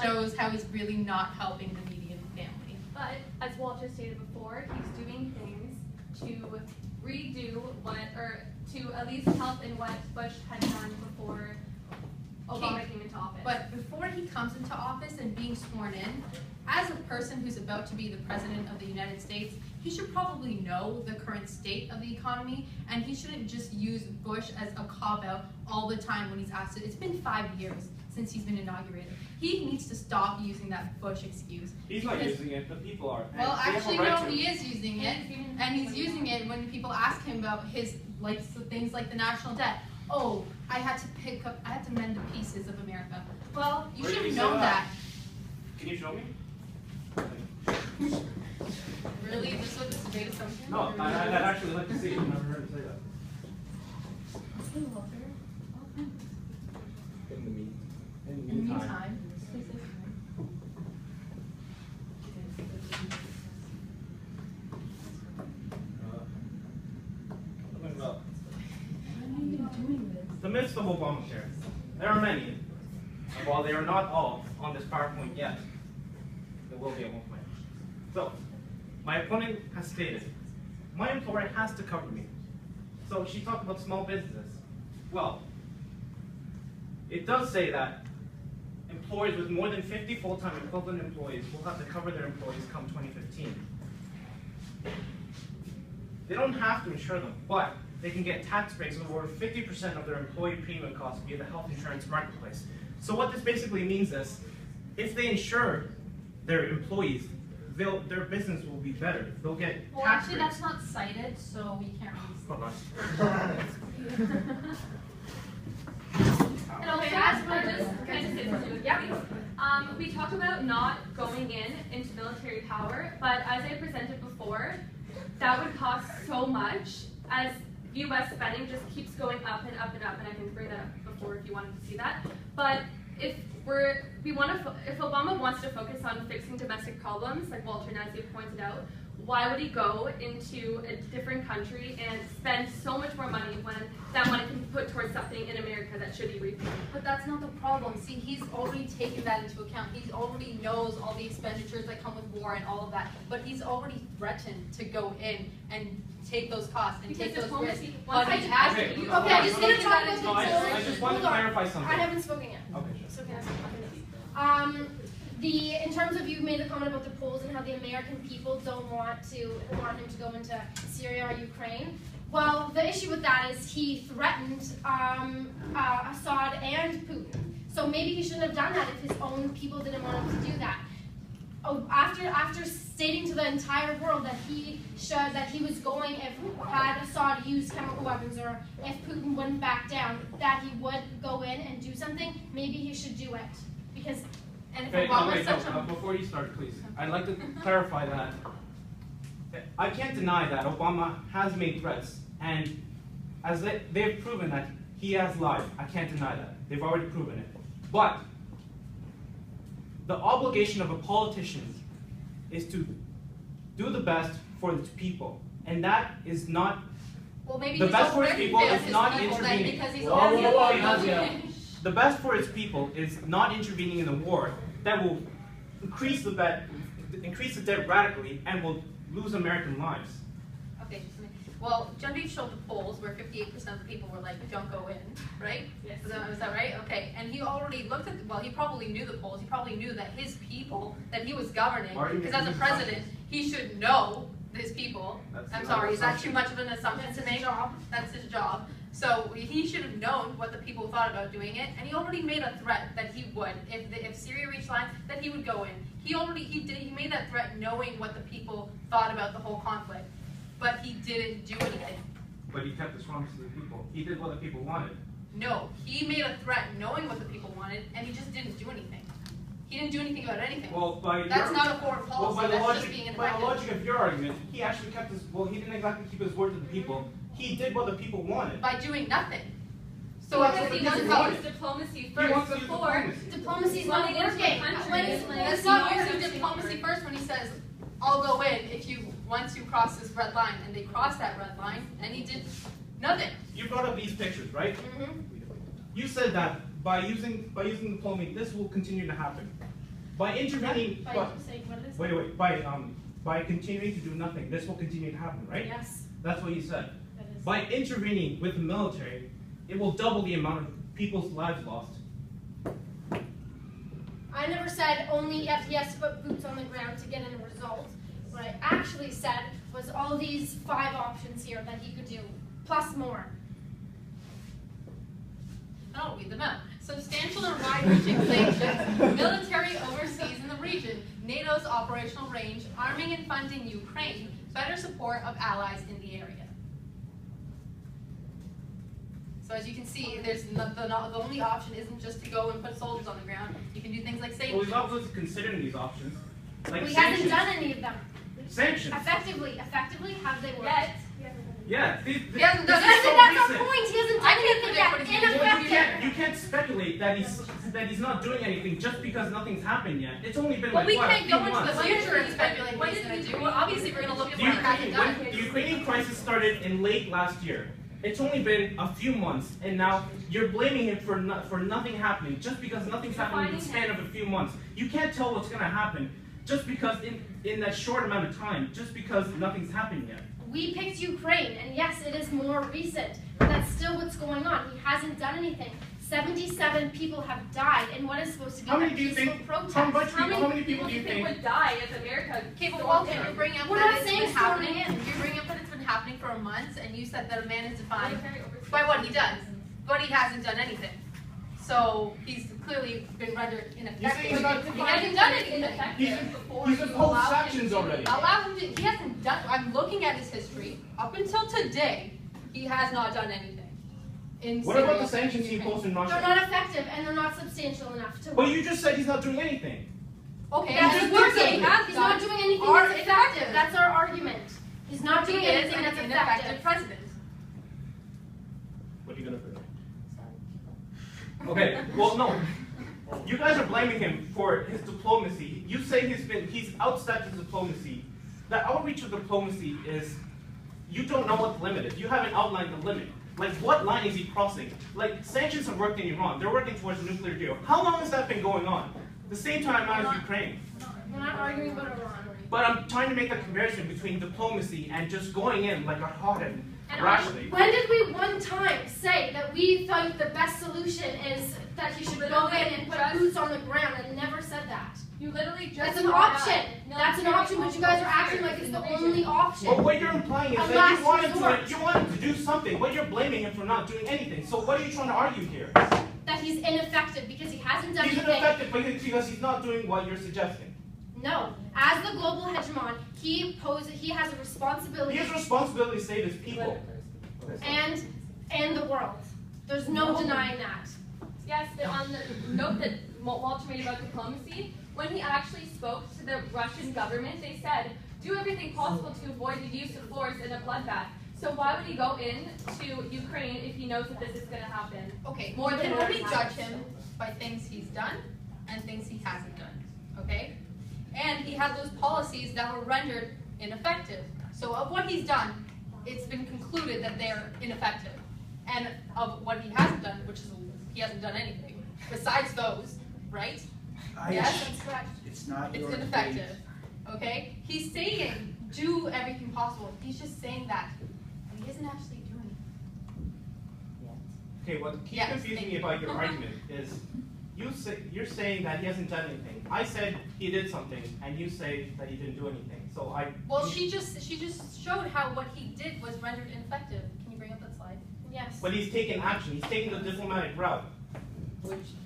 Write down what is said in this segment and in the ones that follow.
shows how he's really not helping the median family. But as Walter stated before, he's doing things to redo what, or to at least help in what Bush had done before Obama came into office. But before he comes into office and being sworn in, as a person who's about to be the president of the United States, he should probably know the current state of the economy, and he shouldn't just use Bush as a cop-out all the time when he's asked it. It's been 5 years since he's been inaugurated. He needs to stop using that Bush excuse. He's not using it, the people are. Well, actually, no, he is using it, and he's using it when people ask him about his things like the national debt. Oh, I had to mend the pieces of America. Well, you should have known that. Can you show me? Really? This is what this debate assumption? No, I'd actually like to see it. I've never heard him say that. In the meantime. The myths of Obamacare. There are many, and while they are not all on this PowerPoint yet, there will be at one point. So, my opponent has stated, my employer has to cover me. So she talked about small businesses. Well, it does say that employers with more than 50 full-time equivalent employees will have to cover their employees come 2015. They don't have to insure them, but they can get tax breaks of over 50% of their employee premium costs via the health insurance marketplace. So what this basically means is, if they insure their employees, their business will be better. They'll get well, tax actually, breaks. that's not cited, so we can't Hold on. And also, as for this, can I just say something? Yeah. We talked about not going into military power, but as I presented before, that would cost so much as U.S. spending just keeps going up and up and up, and I can bring that up before if you wanted to see that. But if if Obama wants to focus on fixing domestic problems, like Walter Nasif pointed out, why would he go into a different country and spend so much more money when that money can be put towards something in America that should be repaid? But that's not the problem. See, he's already taken that into account. He already knows all the expenditures that come with war and all of that. But he's already threatened to go in and take those costs and take those risks. But he has to. Okay, Okay, I'm just gonna talk about No, I just want to clarify something. I haven't spoken yet. Okay, sure. So can I speak? In terms of, you made the comment about the polls and how the American people don't want him to go into Syria or Ukraine. Well, the issue with that is he threatened Assad and Putin. So maybe he shouldn't have done that if his own people didn't want him to do that. Oh, after stating to the entire world that he was going, if had Assad used chemical weapons or if Putin wouldn't back down, that he would go in and do something, maybe he should do it. Because And if Okay, Obama's such a before you start, please, I'd like to clarify that I can't deny that Obama has made threats, and as they've proven that he has lied. I can't deny that. They've already proven it. But the obligation of a politician is to do the best for the people, and that is not. well, maybe The he's best for his already people failed is his not people then intervening. because he's Whoa, already whoa, whoa, failed. The best for its people is not intervening in the war that will increase the debt radically and will lose American lives. Okay, just a minute. Well, Genevieve showed the polls where 58% of the people were like, don't go in, right? Yes. Is that right? Okay, and he already looked at, well, he probably knew the polls. He probably knew that his people, that he was governing, Why are you because as a making president, he should know his people. That's I'm not sorry, an is that assumption. too much of an assumption to make? That's his job. So he should have known what the people thought about doing it, and he already made a threat that he would, if Syria reached lines, that he would go in. He made that threat knowing what the people thought about the whole conflict, but he didn't do anything. But he kept his promise to the people. He did what the people wanted. No, he made a threat knowing what the people wanted, and he just didn't do anything. He didn't do anything about anything. Well, That's not a foreign policy, that's just being by the ineffective. logic of your argument, he actually kept his, well, he didn't exactly keep his word to the people. He did what the people wanted. By doing nothing. So because it's he wants to how- use diplomacy He first wants to use before diplomacy. diplomacy's he's not running into working. a country. When is- Like, It's not using diplomacy first when he says, I'll go in once you cross this red line, and they crossed that red line, and he did nothing. You brought up these pictures, right? Mm-hmm. You said that by using diplomacy, this will continue to happen. By intervening, by continuing to do nothing, this will continue to happen, right? Yes. That's what you said. That is. By intervening with the military, it will double the amount of people's lives lost. I never said only if he has to put boots on the ground to get a result. What I actually said was all these 5 options here that he could do, plus more. I'll read them out. Substantial and wide-reaching sanctions, military overseas in the region, NATO's operational range, arming and funding Ukraine, better support of allies in the area. So as you can see, there's the only option isn't just to go and put soldiers on the ground. You can do things like Well, sanctions. he's also considering these options. Like He sanctions. hasn't done any of them. Sanctions. Effectively, have they worked? Yet, Yeah. He hasn't done this is so That's our recent. point. He hasn't I done can't anything predict yet. what he's gonna do. Ineffective. You can't speculate that he's not doing anything just because nothing's happened yet. It's only been Well, like we what, a can't few go into months. the future and speculate what What he's did going to he do. do? Well, obviously, we're going to look at The what he hasn't done. Ukrainian crisis started in late last year. It's only been a few months, and now you're blaming him for nothing happening just because nothing's happened in the span of a few months. You can't tell what's going to happen just because in that short amount of time, just because nothing's happened yet. We picked Ukraine, and yes, it is more recent, but that's still what's going on. He hasn't done anything. 77 people have died in what is supposed to be How a many do you peaceful think? protest. How many people do you think? would die if America? Okay, but stormed Walter, in? you bring up We're that not it's saying been happening. storming in. You bring up that it's been happening for months, and you said that a man is defined Military overseas. by what he does, but he hasn't done anything. So he's clearly been rendered You say ineffective. he's not- He hasn't done anything. He's imposed sanctions already. Allow him to. He hasn't done. I'm looking at his history. Up until today, he has not done anything. In What about the Syria, sanctions he in Ukraine. imposed in They're Russia? not effective, and they're not substantial enough to But work. you just said he's not doing anything. Okay, You That's just and did working. something. Has He's done not doing anything are that's effective. ineffective. That's our argument. He's not doing He is anything an that's ineffective effective. president. What are you gonna do? Okay, well no. You guys are blaming him for his diplomacy. You say he's outstepped his diplomacy. The outreach of diplomacy is you don't know what the limit is. You haven't outlined the limit. Like what line is he crossing? Like sanctions have worked in Iran. They're working towards a nuclear deal. How long has that been going on? The same time as Ukraine. We're not arguing about Iran. But I'm trying to make a comparison between diplomacy and just going in like a hothead And rashly. when did we one time say that we thought the best solution is that he should go in and put boots on the ground? I never said that. You literally just. That's an brought up option. That's an option, but you guys are acting like it's the only option. But what you're implying is A that last you wanted resort. to do something, but you're blaming him for not doing anything. So what are you trying to argue here? That he's ineffective because he hasn't done He's anything. ineffective because he's not doing what you're suggesting. No. As the global hegemon, he has a He responsibility has a responsibility to save his people. and the world. There's no denying that. Yes, but on the note that Walter made about diplomacy, when he actually spoke to the Russian government, they said, do everything possible to avoid the use of force in a bloodbath. So why would he go in to Ukraine if he knows that this is going to happen? Okay, More we than can only what judge happens. him by things he's done and things he hasn't done. Okay? And he had those policies that were rendered ineffective. So of what he's done, it's been concluded that they're ineffective. And of what he hasn't done, which is he hasn't done anything besides those, right? Yes, that's correct. It's not It's your ineffective. Okay? He's saying do everything possible. He's just saying that. And he isn't actually doing it. Okay, what keeps Yes, confusing thank me you. about your argument is you're saying that he hasn't done anything. I said he did something, and you say that he didn't do anything. So Well, she just showed how what he did was rendered ineffective. Can you bring up that slide? Yes. But he's taken action. He's taken the diplomatic route.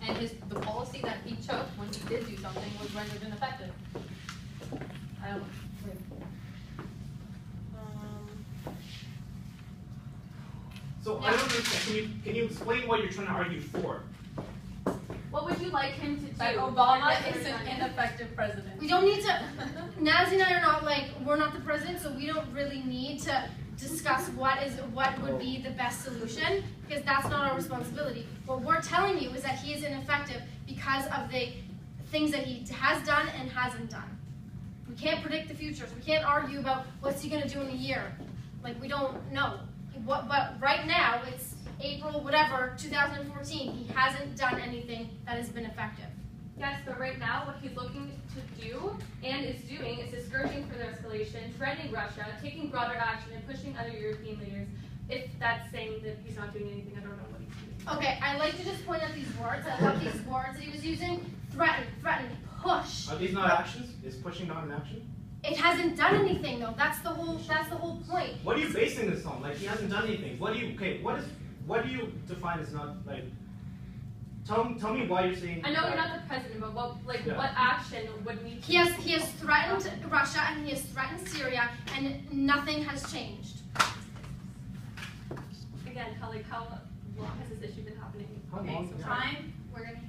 And the policy that he took when he did do something was rendered ineffective. I don't know. So I don't understand. Can you explain what you're trying to argue for? What would you like him to do? That Obama is an ineffective president. We don't need to. Nazi and I are not we're not the president, so we don't really need to discuss what would be the best solution because that's not our responsibility. What we're telling you is that he is ineffective because of the things that he has done and hasn't done. We can't predict the futures. We can't argue about what's he going to do in a year. Like we don't know. But right now it's April, whatever, 2014. He hasn't done anything that has been effective. Yes, but right now what he's looking to do and is doing is discouraging further escalation, threatening Russia, taking broader action, and pushing other European leaders. If that's saying that he's not doing anything, I don't know what he's doing. Okay, I'd like to just point out these words. I love these words that he was using. Threaten, push. Are these not actions? Is pushing not an action? It hasn't done anything though. That's the whole point. What are you basing this on? Like he hasn't done anything. What do you define as not like? Tell me why you're saying. I know you're not the president, but what action would we? He has threatened Russia and he has threatened Syria, and nothing has changed. Again, how long has this issue been happening? How long? Time. We're gonna